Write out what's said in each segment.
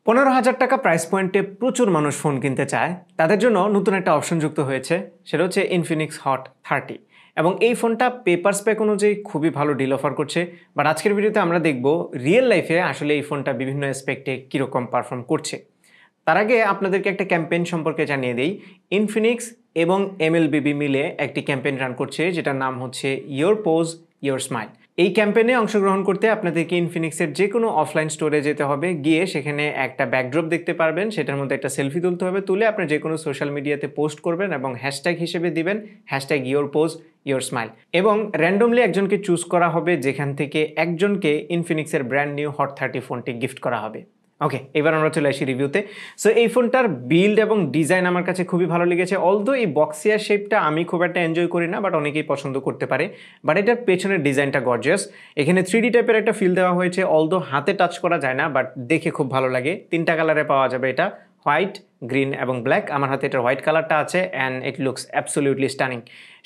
15,000 টাকা প্রাইস পয়েন্টে প্রচুর মানুষ ফোন কিনতে চায়। তাদের জন্য নতুন একটা অপশন যুক্ত হয়েছে, সেটা হচ্ছে ইনফিনিক্স হট 30। এবং এই ফোনটা পেপার স্পেক অনুযায়ী খুবই ভালো ডিল অফার করছে। বাট আজকের ভিডিওতে আমরা দেখব রিয়েল লাইফে আসলে এই ফোনটা বিভিন্ন অ্যাসপেক্টে কীরকম পারফর্ম করছে। তার আগে আপনাদেরকে একটা ক্যাম্পেইন সম্পর্কে জানিয়ে দেই। ইনফিনিক্স এবং এমএলবিবি মিলে একটি ক্যাম্পেইন রান করছে, যেটার নাম হচ্ছে ইয়োর পোজ ইয়োর স্মাইল। এই ক্যাম্পেইনে অংশগ্রহণ করতে আপনাদেরকে ইনফিনিক্সের যে কোনো অফলাইন স্টোরে যেতে হবে, গিয়ে সেখানে একটা ব্যাকড্রপ দেখতে পারবেন, সেটার মধ্যে একটা সেলফি তুলতে হবে, তুলে আপনি যে কোনো সোশ্যাল মিডিয়াতে পোস্ট করবেন এবং হ্যাশট্যাগ হিসেবে দিবেন hashtag your pose your smile. এবং র্যান্ডমলি একজনকে চুজ করা হবে, যেখান থেকে একজনকে ইনফিনিক্সের ব্র্যান্ড নিউ হট 30 ফোনটি গিফট করা হবে। ওকে, এবার আমরা চলে আসি রিভিউতে। সো এই ফোনটার বিল্ড এবং ডিজাইন আমার কাছে খুবই ভালো লেগেছে। অলদো এই বক্সিয়ার শেপটা আমি খুব একটা এনজয় করি না, বাট অনেকেই পছন্দ করতে পারে। বাট এটার পেছনের ডিজাইনটা গর্জিয়াস। এখানে 3D টাইপের একটা ফিল দেওয়া হয়েছে, অলদো হাতে টাচ করা যায় না, বাট দেখে খুব ভালো লাগে। 3টা কালারে পাওয়া যাবে এটা, হোয়াইট, গ্রিন এবং ব্ল্যাক। আমার হাতে এটার হোয়াইট কালারটা আছে and it looks absolutely stunning.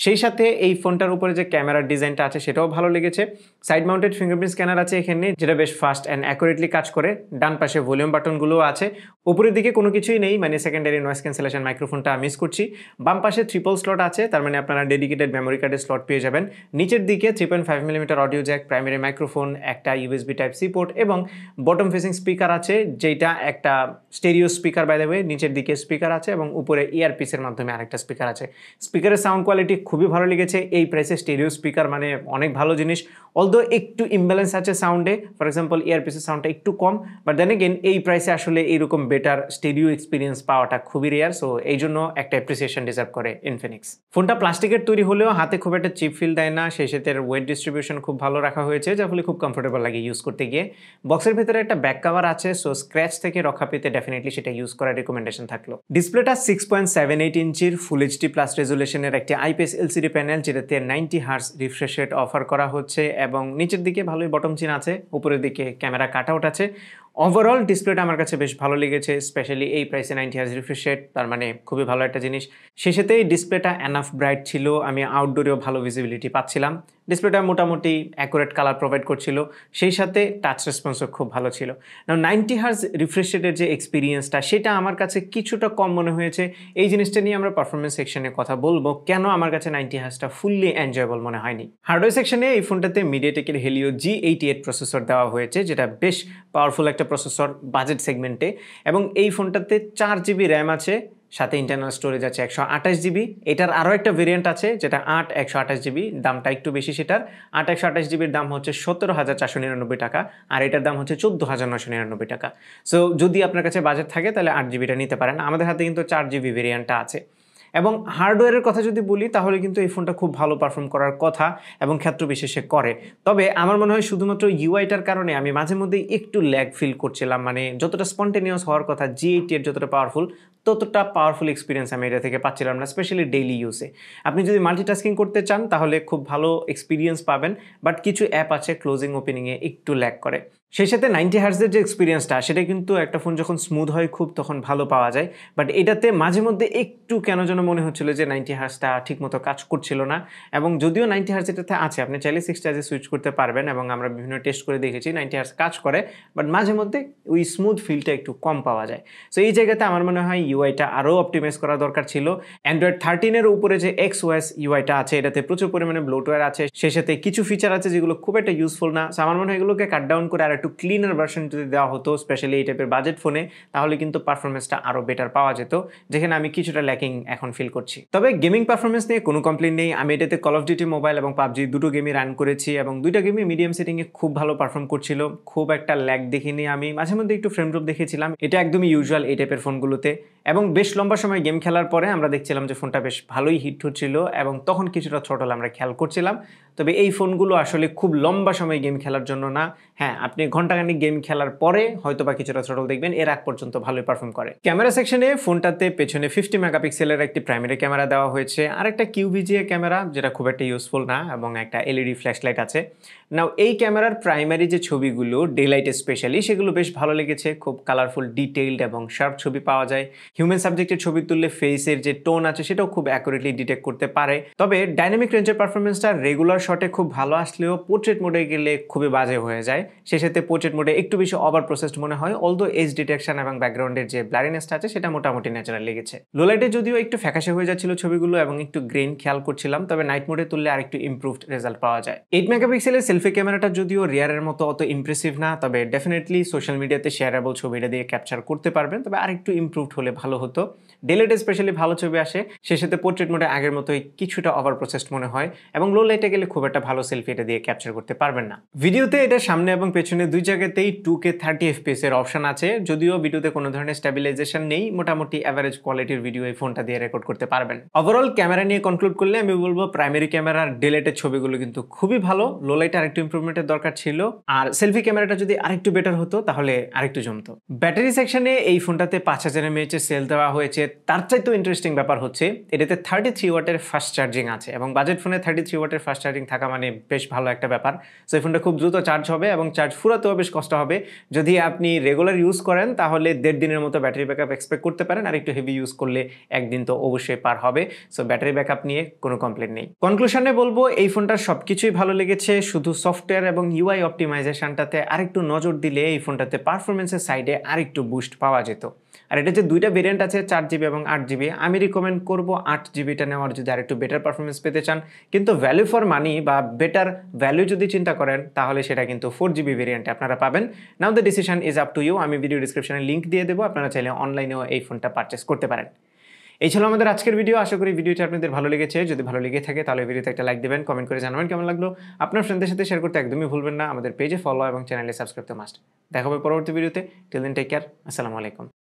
সেই সাথে এই ফোনটার উপরে যে ক্যামেরার ডিজাইনটা আছে সেটাও ভালো লেগেছে। সাইড মাউন্টেড ফিঙ্গারপ্রিন্ট স্ক্যানার আছে এখানে, যেটা বেশ ফাস্ট অ্যান্ড অ্যাকুরেটলি কাজ করে। ডান পাশে ভলিউম বাটনগুলোও আছে। উপরের দিকে কোনো কিছুই নেই, মানে সেকেন্ডারি নয়েজ ক্যান্সেলেশন মাইক্রোফোনটা মিস করছি। বাম পাশে ট্রিপল স্লট আছে, তার মানে আপনারা ডেডিকেটেড মেমোরি কার্ডের স্লট পেয়ে যাবেন। নিচের দিকে 3.5mm audio jack, primary microphone, একটা ইউএসবি টাইপ সি পোর্ট এবং বটম ফেসিং স্পিকার আছে, যেটা একটা stereo speaker by the way. নিচের দিকে স্পিকার আছে এবং উপরে ইয়ারপিসের মাধ্যমে আরেকটা স্পিকার আছে। স্পিকারের সাউন্ড কোয়ালিটি খুবই ভালো লেগেছে। এই প্রাইসে স্টেরিও স্পিকার মানে অনেক ভালো জিনিস। অলদো একটু ইমব্যালেন্স আছে সাউন্ডে, ফর এক্সাম্পল ইয়ারপিসের সাউন্ডটা একটু কম, বাট দেন এগেন এই প্রাইসে আসলে এইরকম বেটার স্টেরিও এক্সপিরিয়েন্স পাওয়াটা খুবই রেয়ার। সো এই জন্য একটা অ্যাপ্রিসিয়েশন ডিজার্ভ করে ইনফিনিক্স। ফোনটা প্লাস্টিকের তৈরি হলেও হাতে খুব একটা চিপ ফিল দেয় না। সেই সাথে ওয়েট ডিস্ট্রিবিউশন খুব ভালো রাখা হয়েছে, যার ফলে খুব কমফোর্টেবল লাগে ইউজ করতে গিয়ে। বক্সের ভিতরে একটা ব্যাক কভার আছে, সো স্ক্র্যাচ থেকে রক্ষা পেতে ডেফিনেটলি সেটা ইউজ করার রিকমেন্ডেশন থাকলো। ডিসপ্লেটা 6.78 ইঞ্চির ফুল এইচডি প্লাস রেজুলেশনের একটি আইপিএস এলসিডি প্যানেল, যেটাতে 90 হার্জ রিফ্রেশ রেট অফার করা হচ্ছে এবং নিচের দিকে ভালোই বটম চিন আছে, উপরের দিকে ক্যামেরা কাট আউট আছে। ওভারঅল ডিসপ্লেটা আমার কাছে বেশ ভালো লেগেছে, স্পেশালি এই প্রাইসে 90 হার্জ রিফ্রেশ রেট, তার মানে খুবই ভালো একটা জিনিস। সেই সাথে ডিসপ্লেটা এনাফ ব্রাইট ছিল, আমি আউটডোরেও ভালো ভিজিবিলিটি পাচ্ছিলাম। ডিসপ্লেটা মোটামুটি অ্যাকুরেট কালার প্রোভাইড করছিল, সেই সাথে টাচ রেসপন্সও খুব ভালো ছিল। নাও 90 হার্জ রিফ্রেশ রেটের যে এক্সপিরিয়েন্সটা, সেটা আমার কাছে কিছুটা কম মনে হয়েছে। এই জিনিসটা নিয়ে আমরা পারফরমেন্স সেকশনে কথা বলবো, কেন আমার কাছে 90 হার্জটা ফুললি এনজয়েবল মনে হয়নি। হার্ডওয়্যার সেকশনে এই ফোনটাতে মিডিয়াটেকের হেলিও G88 প্রসেসর দেওয়া হয়েছে, যেটা বেশ পাওয়ারফুল একটা প্রসেসর বাজেট সেগমেন্টে। এবং এই ফোনটাতে 4GB র্যাম আছে, সাথে ইন্টারনাল স্টোরেজ আছে 128GB। এটার আরও একটা ভেরিয়েন্ট আছে যেটা 8/128GB, দামটা একটু বেশি সেটার। 8/128GBর দাম হচ্ছে 17,499 টাকা, আর এটার দাম হচ্ছে 14,999 টাকা। সো যদি আপনার কাছে বাজেট থাকে তাহলে 8GBটা নিতে পারেন। আমাদের হাতে কিন্তু 4GB ভেরিয়েন্টটা আছে। এবং হার্ডওয়্যারের কথা যদি বলি, তাহলে কিন্তু এই ফোনটা খুব ভালো পারফর্ম করার কথা এবং ক্ষেত্র বিশেষে করে। তবে আমার মনে হয় শুধুমাত্র ইউআইটার কারণে আমি মাঝে মধ্যেই একটু ল্যাগ ফিল করছিলাম। মানে যতটা স্পন্টেনিয়াস হওয়ার কথা G88 যতটা পাওয়ারফুল, ততটা পাওয়ারফুল এক্সপিরিয়েন্স আমি এটা থেকে পাচ্ছিলাম না, স্পেশালি ডেইলি ইউজে। আপনি যদি মাল্টিটাস্কিং করতে চান তাহলে খুব ভালো এক্সপিরিয়েন্স পাবেন, বাট কিছু অ্যাপ আছে ক্লোজিং ওপেনিংয়ে একটু ল্যাগ করে। সেই সাথে 90 হার্জের যে এক্সপিরিয়েন্সটা, সেটা কিন্তু একটা ফোন যখন স্মুথ হয় খুব, তখন ভালো পাওয়া যায়। বাট এটাতে মাঝে মধ্যে একটু কেন যেন মনে হচ্ছিল যে 90 হার্জটা ঠিকমতো কাজ করছিল না। এবং যদিও 90 হার্জ এটাতে আছে, আপনি চাইলে 60 হার্জে সুইচ করতে পারবেন এবং আমরা বিভিন্ন টেস্ট করে দেখেছি 90 হার্জ কাজ করে, বাট মাঝে মধ্যে ওই স্মুথ ফিলটা একটু কম পাওয়া যায়। সো এই জায়গাতে আমার মনে হয় ইউআইটা আরও অপটিমাইজ করা দরকার ছিল। অ্যান্ড্রয়েড 13-এর উপরে যে XOS ইউআইটা আছে, এটাতে প্রচুর পরিমাণে ব্লোটওয়্যার আছে, সেই সাথে কিছু ফিচার আছে যেগুলো খুব একটা ইউজফুল না। সো আমার মনে হয় এগুলোকে কাট ডাউন করে আর একটু ক্লিনার ভার্সন যদি দেওয়া হতো, স্পেশালি এই টাইপের বাজেট ফোনে, তাহলে কিন্তু পারফরমেন্সটা আরও বেটার পাওয়া যেত, যেখানে আমি কিছুটা ল্যাকিং এখন ফিল করছি। তবে গেমিং পারফরমেন্স নিয়ে কোনো কমপ্লেন নেই। আমি এটাতে কল অফ ডিউটি মোবাইল এবং পাবজি দুটো গেমই রান করেছি এবং দুইটা গেমই মিডিয়াম সেটিংয়ে খুব ভালো পারফর্ম করছিল। খুব একটা ল্যাগ দেখিনি আমি, মাঝে মধ্যে একটু ফ্রেম ড্রপ দেখেছিলাম, এটা একদমই ইউজুয়াল এই টাইপের ফোনগুলোতে। এবং বেশ লম্বা সময় গেম খেলার পরে আমরা দেখছিলাম যে ফোনটা বেশ ভালোই হিট হচ্ছিল এবং তখন কিছুটা থ্রটল আমরা খেয়াল করছিলাম। তবে এই ফোনগুলো আসলে খুব লম্বা সময় গেম খেলার জন্য না। হ্যাঁ, আপনি ঘন্টাখানিক গেম খেলার পরে হয়তো বা কিছুটা থ্রটল দেখবেন, এর আগ পর্যন্ত ভালোই পারফর্ম করে। ক্যামেরা সেকশনে ফোনটাতে পেছনে 50 মেগাপিক্সেলের একটি প্রাইমারি ক্যামেরা দেওয়া হয়েছে, আর একটা QVGA ক্যামেরা, যেটা খুব একটা ইউজফুল না, এবং একটা LED ফ্ল্যাশ লাইট আছে। নাও এই ক্যামেরার প্রাইমারি যে ছবিগুলো ডে লাইটে স্পেশালি সেগুলো বেশ ভালো লেগেছে, খুব কালারফুল ডিটেইলড এবং শার্প ছবি পাওয়া যায়। হিউম্যান সাবজেক্টের ছবি তুললে ফেসের যে টোন আছে সেটাও খুব অ্যাকুরেটলি ডিটেক্ট করতে পারে। তবে ডাইনামিক রেঞ্জের পারফরমেন্সটা রেগুলার শটে খুব ভালো আসলেও পোর্ট্রেট মোডে গেলে খুবই বাজে হয়ে যায়। সেক্ষেত্রে পোর্ট্রেট মোডে একটু বেশি ওভার প্রসেসড মনে হয়, অলদো এজ ডিটেকশন এবং ব্যাকগ্রাউন্ডের যে ব্লারিনেসটা আছে সেটা মোটামুটি ন্যাচারাল লেগেছে। লো লাইটে যদিও একটু ফ্যাকাশে হয়ে যাচ্ছিল ছবিগুলো এবং একটু গ্রেন খেয়াল করছিলাম, তবে নাইট মোডে তুললে আরেকটু ইমপ্রুভড রেজাল্ট পাওয়া যায়। 8 মেগাপিক্সেলের সেলফি ক্যামেরাটা যদিও রিয়ারের মতো অত ইমপ্রেসিভ না, তবে ডেফিনেটলি সোশ্যাল মিডিয়াতে শেয়ারেবল ছবিটা দিয়ে ক্যাপচার করতে পারবেন, তবে আরেকটু ইমপ্রুভড হলে ভালো হতো। ডেলেটে স্পেশালি ভালো ছবি আসে, সে সাথে পোর্ট্রেট মোডে আগের মতোই কিছুটা ওভার প্রসেসড মনে হয় এবং লো লাইটে গেলে খুব একটা ভালো সেলফি এটা দিয়ে ক্যাপচার করতে পারবেন না। ভিডিওতে এটা সামনে এবং পেছনে দুই জায়গাতেই 2K 30 fps এর অপশন আছে, যদিও ভিডিওতে কোনো ধরনের স্টেবিলাইজেশন নেই, মোটামুটি অ্যাভারেজ কোয়ালিটির ভিডিও এই ফোনটা দিয়ে রেকর্ড করতে পারবেন। ওভারঅল ক্যামেরা নিয়ে কনক্লুড করলে আমি বলবো প্রাইমারি ক্যামেরার ডেলেটের ছবিগুলো কিন্তু খুবই ভালো, লো লাইটে আরেকটু ইমপ্রুভমেন্টের দরকার ছিল, আর সেলফি ক্যামেরাটা যদি আরেকটু বেটার হতো তাহলে আরেকটু জমতো। ব্যাটারি সেকশনে এই ফোনটাতে 5000 mAh সেল দেওয়া হয়েছে, তার চাইতেও ইন্টারেস্টিং ব্যাপার হচ্ছে এটাতে 33 ওয়াটের ফাস্ট চার্জিং আছে এবং বাজেট ফোনে 33 ওয়াটের ফাস্ট চার্জিং থাকা মানে বেশ ভালো একটা ব্যাপার। সো এই ফোনটা খুব দ্রুত চার্জ হবে এবং চার্জ ফুরাতেও বেশ কষ্ট হবে। যদি আপনি রেগুলার ইউজ করেন তাহলে 1.5 দিনের মতো ব্যাটারি ব্যাকআপ এক্সপেক্ট করতে পারেন, আর একটু হেভি ইউজ করলে একদিন তো অবশ্যই পার হবে। সো ব্যাটারি ব্যাকআপ নিয়ে কোনো কমপ্লেন নেই। কনক্লুশনে বলবো এই ফোনটার সবকিছুই ভালো লেগেছে, শুধু সফটওয়্যার এবং ইউআই অপটিমাইজেশনটাতে আরেকটু নজর দিলে এই ফোনটাতে পারফরমেন্সের সাইডে আরেকটু বুস্ট পাওয়া যেত। আর এটা যে দুইটা ভেরিয়েন্ট আছে 4GB এবং 8GB, আমি রিকমেন্ড করবো 8GBটা নেওয়ার যদি আরেকটু বেটার পারফরমেন্স পেতে চান, কিন্তু ভ্যালু ফর মানি বা বেটার ভ্যালু যদি চিন্তা করেন তাহলে সেটা কিন্তু 4GB ভেরিয়েন্টে আপনারা পাবেন। Now the decision is up to you, আমি ভিডিও ডিসক্রিপশনে লিঙ্ক দিয়ে দেবো, আপনারা চাইলে অনলাইনেও এই ফোনটা পারচেস করতে পারেন। এই ছিল আমাদের আজকের ভিডিও, আশা করি ভিডিওটি আপনাদের ভালো লেগেছে। যদি ভালো লেগে থাকে তাহলে ভিডিওতে একটা লাইক দেবেন, কমেন্ট করে জানাবেন কেমন লাগলো, আপনার ফ্রেন্ডদের সাথে শেয়ার করতে একদমই ভুলবেন না, আমাদের পেজে ফলো এবং চ্যানেলে সাবস্ক্রাইব করতে মাস্ট। দেখা হবে পরবর্তী ভিডিওতে, টিল দেন টেক কেয়ার, আসসালামু আলাইকুম।